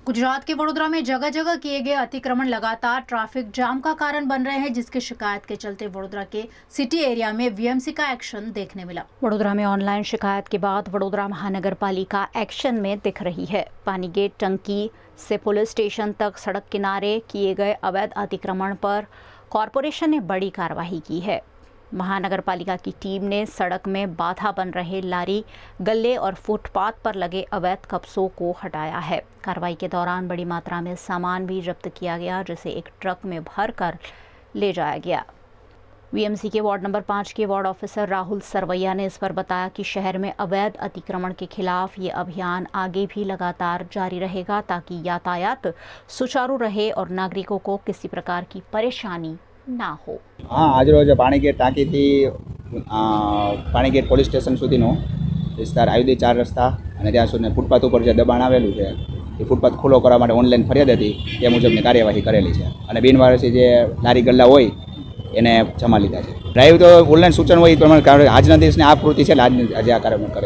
गुजरात के वडोदरा में जगह जगह किए गए अतिक्रमण लगातार ट्रैफिक जाम का कारण बन रहे हैं, जिसकी शिकायत के चलते वडोदरा के सिटी एरिया में वीएमसी का एक्शन देखने मिला। वडोदरा में ऑनलाइन शिकायत के बाद वडोदरा महानगर पालिका एक्शन में दिख रही है। पानीगेट टंकी से पुलिस स्टेशन तक सड़क किनारे किए गए अवैध अतिक्रमण पर कॉरपोरेशन ने बड़ी कार्रवाई की है। महानगर पालिका की टीम ने सड़क में बाधा बन रहे लारी गल्ले और फुटपाथ पर लगे अवैध कब्जों को हटाया है। कार्रवाई के दौरान बड़ी मात्रा में सामान भी जब्त किया गया, जिसे एक ट्रक में भरकर ले जाया गया। वीएमसी के वार्ड नंबर 5 के वार्ड ऑफिसर राहुल सरवैया ने इस पर बताया कि शहर में अवैध अतिक्रमण के खिलाफ ये अभियान आगे भी लगातार जारी रहेगा, ताकि यातायात सुचारू रहे और नागरिकों को किसी प्रकार की परेशानी ना हो। हाँ, आज रोज पाणीगेट टाँकी थी पाणीगेट पोलीस स्टेशन सुधीनो विस्तार आयुधी 4 रस्ता અને ત્યાં સુધી ફૂટપાથ ઉપર જે દબાણ આવેલું છે એ ફૂટપાથ ખુલ્લો કરવા માટે ઓનલાઈન ફરિયાદ હતી, તે મુજબની કાર્યવાહી કરેલી છે અને બિનવારસી જે લારી ગલ્લા હોય એને જમા લીધા છે। ડ્રાઈવ તો ઓનલાઈન સૂચન હોય એ પ્રમાણે આજના દિવસની આ પ્રવૃત્તિ છે, આજે આ કાર્યક્રમ કરેલી છે।